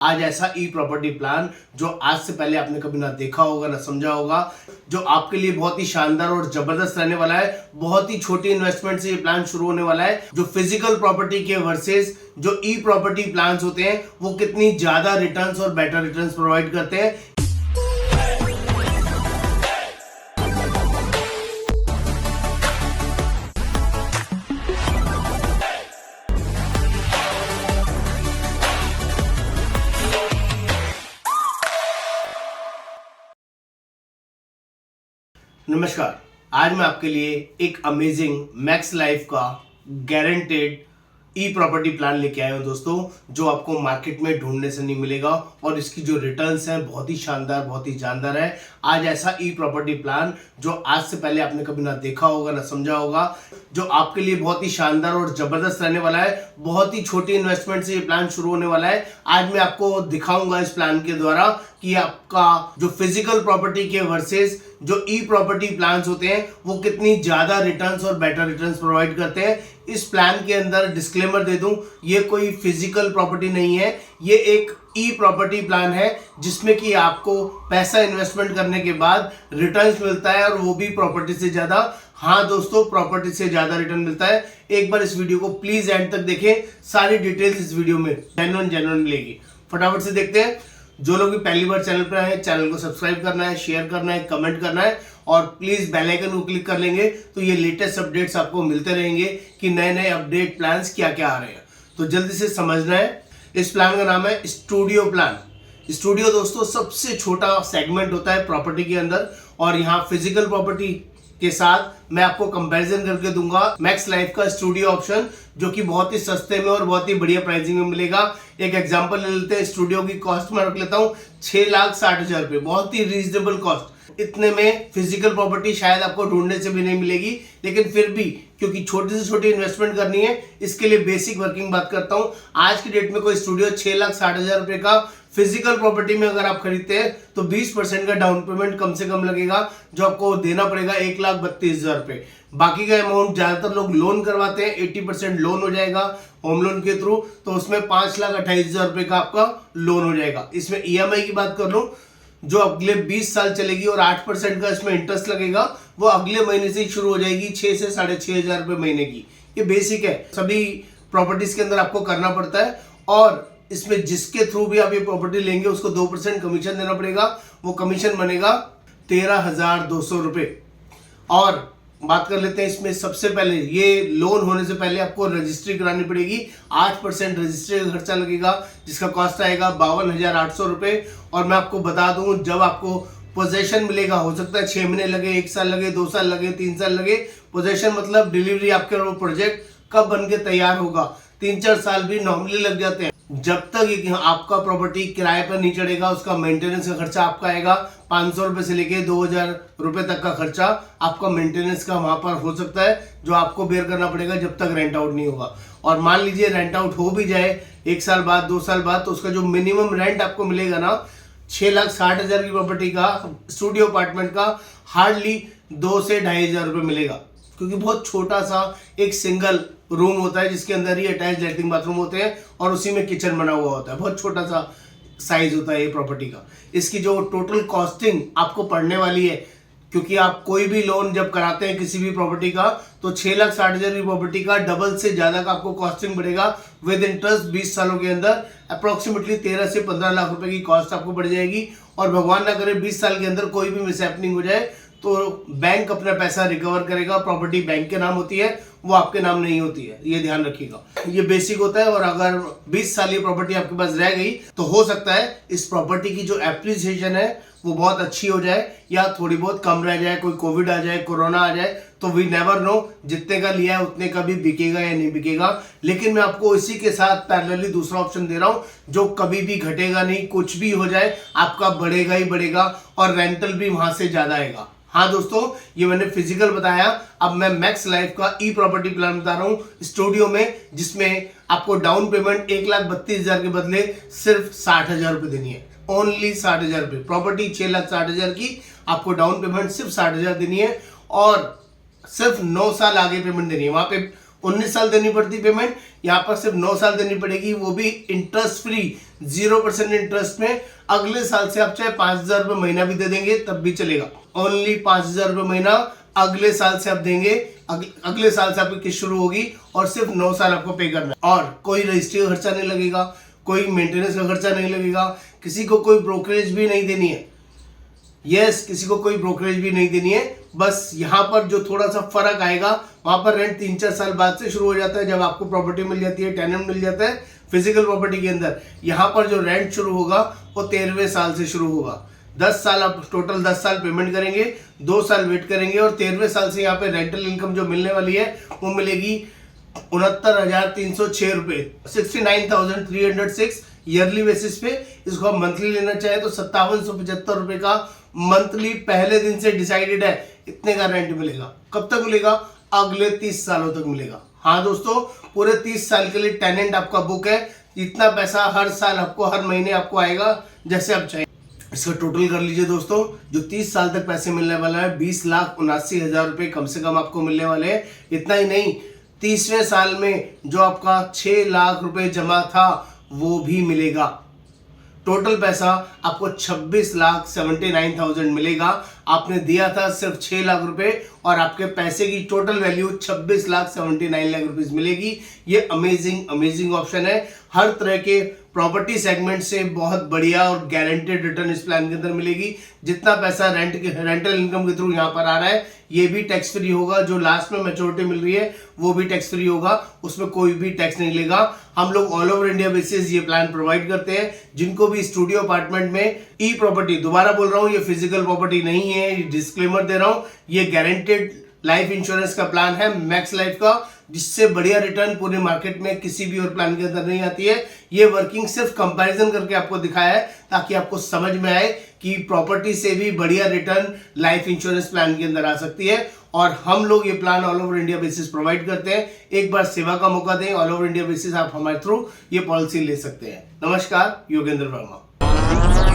आज ऐसा ई property plan जो आज से पहले आपने कभी ना देखा होगा ना समझा होगा, जो आपके लिए बहुत ही शानदार और जबरदस्त रहने वाला है। बहुत ही छोटी इन्वेस्टमेंट से ये प्लान शुरू होने वाला है। जो फिजिकल प्रॉपर्टी के वर्सेस जो ई प्रॉपर्टी प्लान्स होते हैं वो कितनी ज्यादा रिटर्न्स और बेटर रिटर्न्स प्रोवाइड करते हैं। नमस्कार, आज मैं आपके लिए एक अमेजिंग मैक्स लाइफ का गारंटेड ई प्रॉपर्टी प्लान लेके आया हूं दोस्तों, जो आपको मार्केट में ढूंढने से नहीं मिलेगा और इसकी जो रिटर्न्स हैं बहुत ही शानदार, बहुत ही जानदार है। आज ऐसा ई प्रॉपर्टी प्लान जो आज से पहले आपने कभी ना देखा होगा ना समझा होगा, जो आपके लिए बहुत ही शानदार और जबरदस्त रहने वाला है। बहुत ही छोटी इन्वेस्टमेंट से ये प्लान शुरू होने वाला है। आज मैं आपको दिखाऊंगा इस प्लान के द्वारा कि आपका जो फिजिकल प्रॉपर्टी के वर्सेस जो ई प्रॉपर्टी प्लान्स होते हैं वो कितनी ज्यादा रिटर्न्स और बेटर रिटर्न्स प्रोवाइड करते हैं। इस प्लान के अंदर डिस्क्लेमर दे दूं, ये कोई फिजिकल प्रॉपर्टी नहीं है, ये एक ई प्रॉपर्टी प्लान है जिसमें कि आपको पैसा इन्वेस्टमेंट करने के बाद रिटर्न्स मिलता है और वो भी प्रॉपर्टी से ज्यादा। हाँ दोस्तों, प्रॉपर्टी से ज्यादा रिटर्न मिलता है। एक बार इस वीडियो को प्लीज एंड तक देखें, सारी डिटेल्स इस वीडियो में जेन्युइन मिलेगी। फटाफट से देखते हैं। जो लोग भी पहली बार चैनल पर आए, चैनल को सब्सक्राइब करना है, शेयर करना है, कमेंट करना है और प्लीज बेल आइकन को क्लिक कर लेंगे तो ये लेटेस्ट अपडेट्स आपको मिलते रहेंगे कि नए नए अपडेट प्लान्स क्या क्या आ रहे हैं। तो जल्दी से समझना है। इस प्लान का नाम है स्टूडियो प्लान। स्टूडियो दोस्तों सबसे छोटा सेगमेंट होता है प्रॉपर्टी के अंदर, और यहाँ फिजिकल प्रॉपर्टी के साथ मैं आपको कंपैरिजन करके दूंगा मैक्स लाइफ का स्टूडियो ऑप्शन, जो कि बहुत ही सस्ते में और बहुत ही बढ़िया प्राइसिंग में मिलेगा। एक एग्जांपल ले लेते हैं। स्टूडियो की कॉस्ट मैं रख लेता हूँ 6,60,000 रुपए, बहुत ही रीजनेबल कॉस्ट। इतने में फिजिकल प्रॉपर्टी शायद आपको ढूंढने से भी नहीं मिलेगी, लेकिन फिर भी क्योंकि छोटी से छोटी इन्वेस्टमेंट करनी है, इसके लिए बेसिक वर्किंग बात करता हूं। आज की डेट में कोई स्टूडियो 6,60,000 रुपए का फिजिकल प्रॉपर्टी में अगर आप खरीदते हैं तो 20% का डाउन पेमेंट कम से कम लगेगा, जो आपको देना पड़ेगा 1,32,000 रुपए। बाकी का अमाउंट ज्यादातर लोग लोन करवाते हैं, 80% लोन हो जाएगा होम लोन के थ्रू, तो उसमें 5,28,000 रुपए का आपका लोन हो जाएगा। इसमें ईएमआई की बात कर लूं, जो अगले 20 साल चलेगी और 8% का इसमें इंटरेस्ट लगेगा, वो अगले महीने से ही शुरू हो जाएगी, 6 से 6,500 रुपए महीने की। ये बेसिक है, सभी प्रॉपर्टीज के अंदर आपको करना पड़ता है। और इसमें जिसके थ्रू भी आप ये प्रॉपर्टी लेंगे उसको 2% कमीशन देना पड़ेगा। वो कमीशन बनेगा 13,200 रुपए। और बात कर लेते हैं इसमें सबसे पहले, ये लोन होने से पहले आपको रजिस्ट्री करानी पड़ेगी। 8% रजिस्ट्री का खर्चा लगेगा, जिसका कॉस्ट आएगा 52,800 रुपए। और मैं आपको बता दूं, जब आपको पोजेशन मिलेगा, हो सकता है 6 महीने लगे, 1 साल लगे, 2 साल लगे, 3 साल लगे। पोजेशन मतलब डिलीवरी, आपके वो प्रोजेक्ट कब बन के तैयार होगा, 3-4 साल भी नॉर्मली लग जाते हैं। जब तक ये आपका प्रॉपर्टी किराए पर नहीं चढ़ेगा, उसका मेंटेनेंस का खर्चा आपका आएगा 500 रुपए से लेके 2,000 रुपए तक का खर्चा आपका मेंटेनेंस का वहां पर हो सकता है, जो आपको बेयर करना पड़ेगा जब तक रेंट आउट नहीं होगा। और मान लीजिए रेंट आउट हो भी जाए 1 साल बाद, 2 साल बाद, तो उसका जो मिनिमम रेंट आपको मिलेगा ना, 6,60,000 की प्रॉपर्टी का, स्टूडियो अपार्टमेंट का, हार्डली 2 से 2,500 रुपए मिलेगा, क्योंकि बहुत छोटा सा एक सिंगल रूम होता है जिसके अंदर ही अटैच लैट्रिन बाथरूम होते हैं और उसी में किचन बना हुआ होता है। बहुत छोटा सा साइज होता है ये प्रॉपर्टी का। इसकी जो टोटल कॉस्टिंग आपको पड़ने वाली है, क्योंकि आप कोई भी लोन जब कराते हैं किसी भी प्रॉपर्टी का, तो 6,60,000 की प्रॉपर्टी का डबल से ज्यादा का आपको कॉस्टिंग पड़ेगा विद इंटरेस्ट। 20 सालों के अंदर अप्रोक्सीमेटली 13 से 15 लाख रुपए की कॉस्ट आपको बढ़ जाएगी। और भगवान ना करे 20 साल के अंदर कोई भी मिसहैपनिंग हो जाए तो बैंक अपना पैसा रिकवर करेगा। प्रॉपर्टी बैंक के नाम होती है, वो आपके नाम नहीं होती है, ये ध्यान रखिएगा। ये बेसिक होता है। और अगर 20 साल ये प्रॉपर्टी आपके पास रह गई तो हो सकता है इस प्रॉपर्टी की जो एप्रिसिएशन है वो बहुत अच्छी हो जाए या थोड़ी बहुत कम रह जाए, कोई कोविड आ जाए, कोरोना आ जाए, तो वी नेवर नो, जितने का लिया है उतने का भी बिकेगा या नहीं बिकेगा। लेकिन मैं आपको इसी के साथ पैरेलली दूसरा ऑप्शन दे रहा हूं, जो कभी भी घटेगा नहीं, कुछ भी हो जाए आपका बढ़ेगा ही बढ़ेगा और रेंटल भी वहां से ज्यादा आएगा। हाँ दोस्तों, ये मैंने फिजिकल बताया, अब मैं मैक्स लाइफ का ई प्रॉपर्टी प्लान बता रहा हूँ स्टूडियो में, जिसमें आपको डाउन पेमेंट 1,32,000 के बदले सिर्फ 60,000 रुपए देनी है। ओनली 60,000 रुपए। प्रॉपर्टी 6,60,000 की, आपको डाउन पेमेंट सिर्फ 60,000 देनी है और सिर्फ 9 साल आगे पेमेंट देनी है। वहां पे 19 साल देनी पड़ती पेमेंट, यहाँ पर सिर्फ 9 साल देनी पड़ेगी, वो भी इंटरेस्ट फ्री 0% इंटरेस्ट में। अगले साल से आप चाहे 5,000 रुपये महीना भी दे देंगे तब भी चलेगा। ओनली 5,000 रुपये महीना अगले साल से आप देंगे। अगले साल से आपकी किस्त शुरू होगी और सिर्फ 9 साल आपको पे करना है। और कोई रजिस्ट्री का खर्चा नहीं लगेगा, कोई मेंटेनेंस का खर्चा नहीं लगेगा, किसी को कोई ब्रोकरेज भी नहीं देनी है। यस, किसी को कोई ब्रोकरेज भी नहीं देनी है। बस यहाँ पर जो थोड़ा सा फर्क आएगा, वहां पर रेंट 3-4 साल बाद से शुरू हो जाता है, जब आपको प्रॉपर्टी मिल जाती है, टेनेंट मिल जाता है फिजिकल प्रॉपर्टी के अंदर। यहाँ पर जो रेंट शुरू होगा वो 13वें साल से शुरू होगा। 10 साल आप टोटल 10 साल पेमेंट करेंगे, 2 साल वेट करेंगे और 13वें साल से यहाँ पे रेंटल इनकम जो मिलने वाली है वो मिलेगी 69,306 रुपए, 69,306 ईयरली बेसिस पे। इसको आप मंथली लेना चाहे तो 5775 रुपए का मंथली पहले दिन से डिसाइडेड है, इतने का रेंट मिलेगा। कब तक मिलेगा? अगले 30 सालों तक मिलेगा। हाँ दोस्तों, पूरे 30 साल के लिए टेनेंट आपका बुक है। इतना पैसा हर साल आपको, हर महीने आपको आएगा जैसे आप चाहें। इसका टोटल कर लीजिए दोस्तों, जो 30 साल तक पैसे मिलने वाला है 20,79,000 रुपए कम से कम आपको मिलने वाले हैं। इतना ही नहीं, 30वें साल में जो आपका 6 लाख रुपए जमा था वो भी मिलेगा। टोटल पैसा आपको 26,79,000 मिलेगा। आपने दिया था सिर्फ 6 लाख रुपए और आपके पैसे की टोटल वैल्यू 26,79,000 रुपीज मिलेगी। ये अमेजिंग ऑप्शन है। हर तरह के प्रॉपर्टी सेगमेंट से बहुत बढ़िया और गारंटेड रिटर्न इस प्लान के अंदर मिलेगी। जितना पैसा रेंटल इनकम के थ्रू यहाँ पर आ रहा है ये भी टैक्स फ्री होगा। जो लास्ट में मैच्योरिटी मिल रही है वो भी टैक्स फ्री होगा, उसमें कोई भी टैक्स नहीं लेगा। हम लोग ऑल ओवर इंडिया बेसिस ये प्लान प्रोवाइड करते हैं। जिनको भी स्टूडियो अपार्टमेंट में ई प्रॉपर्टी, दोबारा बोल रहा हूँ ये फिजिकल प्रॉपर्टी नहीं है, डिस्क्लेमर दे रहा हूँ, ये गारंटेड लाइफ इंश्योरेंस का प्लान है मैक्स लाइफ का, जिससे बढ़िया रिटर्न पूरे मार्केट में किसी भी और प्लान के अंदर नहीं आती है। ये वर्किंग सिर्फ कंपैरिजन करके आपको दिखाया है ताकि आपको समझ में आए कि प्रॉपर्टी से भी बढ़िया रिटर्न लाइफ इंश्योरेंस प्लान के अंदर आ सकती है। और हम लोग ये plan all over India basis provide करते हैं। एक बार सेवा का मौका दें, ऑल ओवर इंडिया बेसिस आप हमारे थ्रू ये पॉलिसी ले सकते हैं। नमस्कार, योगेंद्र वर्मा।